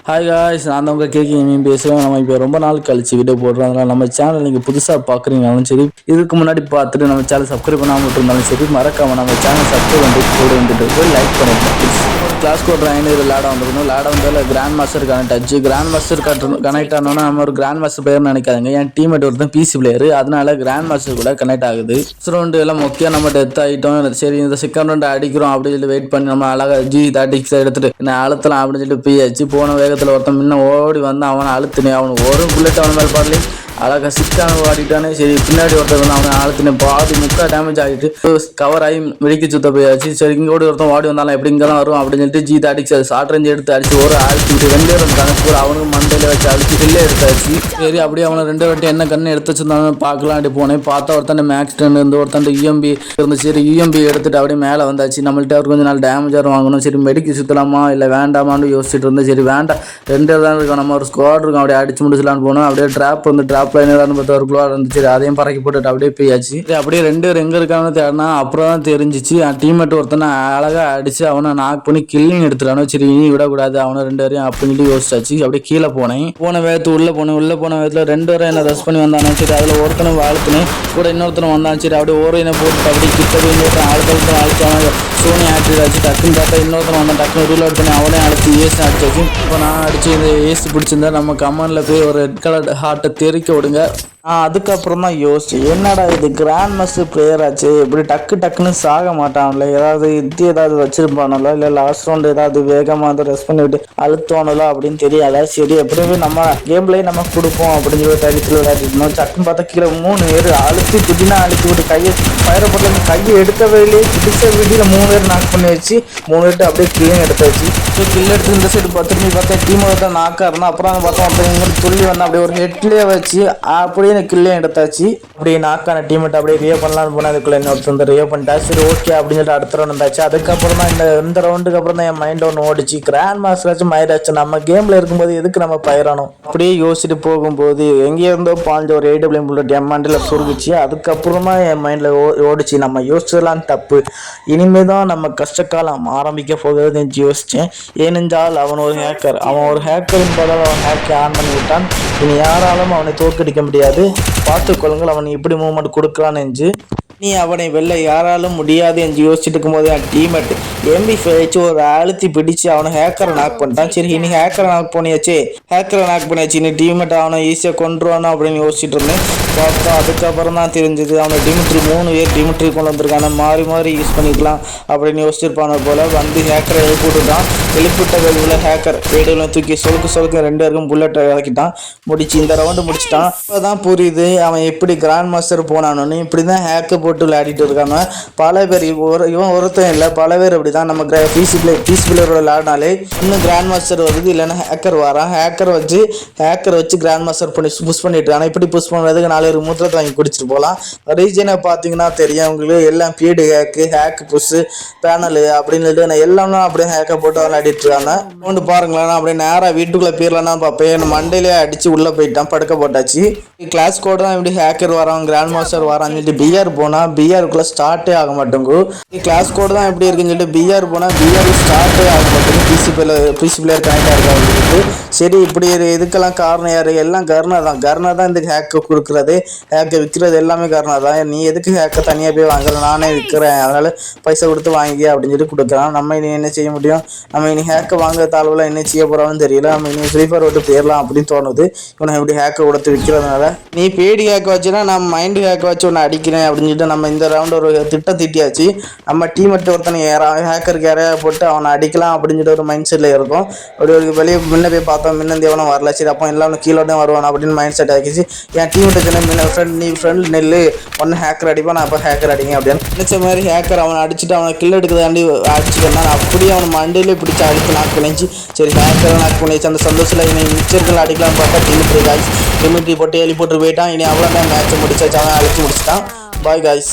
Hi guys, நான் தான் உங்கள் கேக்கிங் பேசுகிறேன். நம்ம இப்போ ரொம்ப நாள் கழிச்சு வீடியோ போடுறோம். அதனால் நம்ம சேனல் நீங்கள் புதுசாக பார்க்குறீங்கனாலும் சரி, இதுக்கு முன்னாடி பார்த்துட்டு நம்ம சேனல் சப்ஸ்கிரைப் பண்ணாமல் இருந்தாலும் சரி, மறக்காமல் நம்ம சேனல் சப்ஸ்கிரைப் பண்ணிட்டு கூட வந்துட்டு லைக் பண்ணிடுங்க. கிளாஸ் கோட் ராயின் இது லேடா வந்துருக்கணும். லேடா வந்தால் கிராண்ட் மாஸ்டர் கனெக்ட் ஆச்சு. கிராண்ட் மாஸ்டர் கனெக்ட் ஆனோன்னா நம்ம ஒரு கிராண்ட் மாஸ்டர் பிளேயர் நினைக்காதுங்க. என் டீம்மேட் ஒருத்தன் பிசி பிளேயர், அதனால கிராண்ட் மாஸ்டர் கூட கனெக்ட் ஆகுது. ஃபர்ஸ்ட் ரவுண்டு எல்லாம் முக்கியம், நம்ம டெத் ஆகிட்டோம். சரி, இந்த செகண்ட் ரவுண்டு அடிக்கிறோம் அப்படின்னு சொல்லி வெயிட் பண்ணி நம்ம அழகாக G36 எடுத்துட்டு என்ன அழுத்தலாம் அப்படின்னு சொல்லிட்டு பியாச்சு. போன வேகத்தில் ஒருத்தன் முன்ன ஓடி வந்து அவனை அழுத்தினேன். அவனுக்கு ஒரு புல்லட் அவன் மேலே பாடலி அழகாக சிக்கான ஆடிட்டானே. சரி, பின்னாடி ஒருத்தர் வந்து அவனை அழுத்தினேன். பாதி முக்கா டேமேஜ் ஆகிட்டு கவர் ஆகி வெடிக்க சுத்த போயாச்சு. சரி, இங்கோடி ஒருத்தன் ஓடி வந்தாலும் எப்படி இங்கே தான் வரும் அப்படின்னு சொல்லிட்டு G36 ஷார்ட் ரேஞ்ச் எடுத்து அடிச்சு ஒரு அடிச்சுட்டு 2 கணக்கு கூட அவனுக்கு மண்டையில் வச்சு அடிச்சு கில்லே எடுத்தாச்சு. சரி, அப்படியே அவனை 2 வாட்டி என்ன கண்ணு எடுத்து வச்சிருந்தாலும் பார்க்கலாம். அப்படி போனேன். பார்த்தா ஒருத்தன் மேக்ஸ் டென் இருந்து ஒருத்தன் UMP இருந்து. சரி, UMP எடுத்துட்டு அப்படியே மேலே வந்தாச்சு. நம்மள்ட்ட அவர் கொஞ்சம் நாள் டேமேஜாக வாங்கணும். சரி, மெடிக்கு சுற்றலாமா இல்லை வேண்டாமான்னு யோசிச்சுட்டு இருந்தேன். சரி, வேண்டாம், 2 தான் இருக்கும், நம்ம ஒரு ஸ்குவாட் இருக்கும், அப்படியே அடிச்சு முடிச்சலான்னு போனோம். அப்படியே ட்ராப் வந்து ட்ராப்ல என்னடான்னு பார்த்தா ஒரு குளோர் இருந்துச்சு. அதையும் பறக்கி போட்டுட்டு அப்படியே போயாச்சு. அப்படியே 2 பேர் எங்கே இருக்கான்னு தேடினா அப்புறம் தான் தெரிஞ்சிச்சு. டீம்மேட் ஒருத்தனை அழகாக அடிச்சு அவனை நாக் பண்ணி கில்லிங் எடுத்துட்டானோ. சரி, இனி விடக்கூடாது அவனை 2 பேரையும் அப்படின்னு சொல்லி யோசிச்சாச்சு. அப்படியே கீழே போனேன். போன வேகத்து உள்ளே போன வேகத்தில் 2 பேரும் என்ன ரஷ் பண்ணி வந்தானே. சரி, அதில் ஒருத்தனை வாழ்த்துனேன், கூட இன்னொருத்தனை வந்தான். சரி, அப்படியே ஓரையினை போட்டு அப்படியே கிட்ட போய் இன்னொருத்தன் அழுத்தம் சோனி ஆக்டிவாச்சு. டக்குன்னு பார்த்தா இன்னொருத்தன் வந்தான். டக்குன்னு ரீலோட் பண்ணி அவனே அடிச்சு ஏசி அடிச்சாச்சு. இப்போ நான் அடிச்சு இந்த ஏசி பிடிச்சிருந்தா நம்ம கமெண்ட்ல போய் ஒரு ரெட் கலர் ஹார்ட்டை தெரிக்க விடுங்க. அதுக்கப்புறம் தான் யோசிச்சு, என்னடா இது கிராண்ட் மாஸ்டர் பிளேயர் ஆச்சு, இப்படி டக்குன்னு சாக மாட்டான்ல, ஏதாவது வச்சிருப்பானோ இல்லை லாஸ்ட் ரவுண்ட் ஏதாவது வேகமாக வந்து ரெஸ்ட் பண்ணிவிட்டு அழுத்தோனலோ அப்படின்னு தெரியாதா. சரி, எப்படியுமே நம்ம கேம்லேயே நம்ம கொடுப்போம் அப்படின்னு சொல்லி தைரியத்தில் விளையாடிட்டு இருந்தோம். சக்குன்னு பார்த்தா கீழே 3 பேர் அழுத்தி திடீர்னு அழுத்தி விட்டு கையை ஃபயரை போட்டு கையை எடுக்கவே இல்லையே. பிடிச்ச வீடியில் 3 பேர் நாக் பண்ணி வச்சு 3 பேர்ட்டு அப்படியே கில்லையும் எடுத்தாச்சு. ஸோ கில் எடுத்து இந்த சைடு திரும்பி பார்த்தா டீம் ஒருத்தர் நாக்காக இருந்தால் அப்புறம் பார்த்தா ஒருத்தர் இங்கே துள்ளி வந்தால் அப்படியே ஒரு ஹெட்லேயே வச்சு அப்படியே கில்லையும் எடுத்தாச்சு. அப்படியே நாக்கான டீம்மேட் அப்படியே ரியோ பண்ணலான்னு போனால் அதுக்குள்ள இன்னொருத்தர் ரியோ பண்ணிட்டா. சரி, ஓகே அப்படின்னு சொல்லிட்டு அடுத்த ரவுண்ட் இருந்தாச்சு. அதுக்கப்புறம் தான் இந்த ரவுண்டுக்கு அப்புறம் தான் என் மைண்ட் ஒன்று ஓடிச்சு. கிராண்ட் மாஸ்டராச்சும் மயிராச்சு, நம்ம கேமில் இருக்கும்போது எதுக்கு நம்ம பயிரணும் அப்படியே யோசிச்சுட்டு போகும்போது எங்கே இருந்தோ பாஞ்ச ஒரு AWM புல்லட் என் மைண்டில் சுருகுச்சு. அதுக்கப்புறமா என் மைண்டில் ஓடிச்சு, நம்ம யோசிச்சதெல்லாம் தப்பு, இனிமே தான் நம்ம கஷ்டக்காலம் ஆரம்பிக்க போகுதுன்னு யோசித்தேன். ஏனென்றால் அவன் ஒரு ஹேக்கரின் பதில் அவன் ஹேக்கை ஆன் பண்ணி விட்டான். இனி யாராலும் அவனை தோற்கடிக்க முடியாது, பார்த்துக்கொள்ளுங்கள் அவன் இப்படி மூவ்மெண்ட் கொடுக்குறான்னு என்று நீ அவனை வெல்ல யாராலும் முடியாது என்று யோசிச்சுட்டு இருக்கும்போது என் டீம்மேட் MP5 வச்சு ஒரு அழுத்தி பிடிச்சு அவனை ஹேக்கரை நாக் பண்ணிட்டான். சரி, இனி ஹேக்கரை நாக் பண்ணியாச்சு, இனி டீம்மேட் அவனை ஈஸியாக கொண்டுருவானோ அப்படின்னு யோசிச்சுட்டு இருந்தேன். பார்த்தா அதுக்கப்புறம் தான் தெரிஞ்சது அவனை டிமிட்ரி 3 பேர் டிமிட்ரி கொண்டு வந்திருக்கான மாறி யூஸ் பண்ணிக்கலாம் அப்படின்னு யோசிச்சிருப்பான போல. வந்து ஹேக்கரை எழுப்பிவிட்டுட்டான். எழுப்பிவிட்ட வெளியில் ஹேக்கர் வீடியோவில் தூக்கி சொலுக்கு 2 பேருக்கும் புல்லட்டை இறக்கிட்டான். முடிச்சு இந்த ரவுண்டு முடிச்சுட்டான். அப்போதான் புரியுது அவன் எப்படி கிராண்ட் மாஸ்டர் போனானு. இப்படி தான் ஹேக்கை போட்டு விளையாடிட்டு இருக்காங்க பல பேர். இவன் ஒருத்தன் இல்லை, பல பேர் அப்படி தான். நம்ம பிசி பிளேயரோட விளையாடினாலே இன்னும் கிராண்ட் மாஸ்டர் வருது, இல்லைன்னா ஹேக்கர் வரான். ஹேக்கர் வச்சு கிராண்ட் மாஸ்டர் பண்ணி புஷ் பண்ணிட்டு இருக்காங்க. இப்படி புஷ் பண்ணுறதுக்கு 4 மூத்திரத்தை வாங்கி குடிச்சிட்டு போகலாம். ரீஜனை பார்த்தீங்கன்னா தெரியும் உங்களுக்கு, எல்லாம் பீடு ஹேக்கு புஷ் பேனலு அப்படின்னு சொல்லிட்டு எல்லாமே அப்படியே ஹேக்கை போட்டு விளையாடிட்டு இருக்காங்க. ஒன்று பாருங்களேன், அப்படியே நேராக வீட்டுக்குள்ளே போயிடலான்னா பார்ப்பேன் மண்டையிலே அடிச்சு உள்ளே போயிட்டான், படுக்க போட்டாச்சு. கிளாஸ் கோடு தான் இப்படி ஹேக்கர் வரான் கிராண்ட் மாஸ்டர் வரான்னு சொல்லிட்டு BR போனால் BRக்குள்ளே ஸ்டார்ட்டே ஆக மாட்டேங்கு. கிளாஸ் கோடு தான் எப்படி இருக்குன்னு சொல்லிட்டு BR போனால் BR ஸ்டார்ட்டே ஆக மாட்டேங்குது. பிசி பிளேயர் கனெக்டாக இருக்கா அவங்களுக்கு. சரி, இப்படி இதுக்கெல்லாம் காரணம் யார்? எல்லாம் கர்னர் தான் இந்த ஹேக்கை கொடுக்குறது, ஹேக்கை விற்கிறது எல்லாமே கர்னர் தான். நீ எதுக்கு ஹேக்கை தனியாக போய் வாங்குற, நானே விற்கிறேன், அதனால் பைசா கொடுத்து வாங்கி அப்படின்னு சொல்லி கொடுக்குறான். நம்ம இனி என்ன செய்ய முடியும்? நம்ம இனி ஹேக்கை வாங்குற தாழ்வில் என்ன செய்ய போகிறோம்னு தெரியல. நம்ம இனி ஃப்ரீ ஃபயர் விட்டு போயிடலாம் அப்படின்னு தோணுது. இவனை இப்படி ஹேக்கை கொடுத்து விற்கிறதுனால. நீ பேடி ஹேக்கை வச்சுன்னா நான் மைண்டு ஹேக்கை வச்சு ஒன்று அடிக்கிறேன் அப்படின்னு சொல்லிட்டு நம்ம இந்த ரவுண்டு ஒரு திட்டம் திட்டியாச்சு. நம்ம டீம்மேட் ஒருத்தனை ஹேக்கருக்கு யாரையா போட்டு அவனை அடிக்கலாம் அப்படின்னு சொல்லிட்டு ஒரு மைண்ட் செட்டில் இருக்கும். ஒரு வெளியே முன்ன போய் பார்த்தோம், முன்னந்து எவனும் வரல. சரி, அப்போ எல்லாம் கீழே வருவான் அப்படின்னு மைண்ட் செட் ஆகிடுச்சு. என் டீம்மேட்டு நீ ஃப்ரெண்ட் நெல் ஒன்று ஹேக்கர் அடிப்பான், நான் அப்போ ஹேக்கர் அடிங்க அப்படின்னு நினச்ச மாதிரி ஹேக்கர் அவனை அடிச்சுட்டு அவனை கில் எடுக்கிறதாண்டி அடிச்சுக்கிறேன். அப்படியே அவன் மண்டையிலே பிடிச்சி அடித்து நாக் பண்ணிச்சு. சரி, ஹேக்கரை நாக் பண்ணிச்சு. அந்த சந்தோஷத்தில் இனி மிச்சர்கள் அடிக்கலாம் பார்த்தா டிமிட்ரி போட்டு போட்டு போயிட்டான். இனி அவ்வளோதான் மேட்சை முடிச்சாச்சு, அவன் அழிச்சு முடிச்சிட்டான். Bye guys.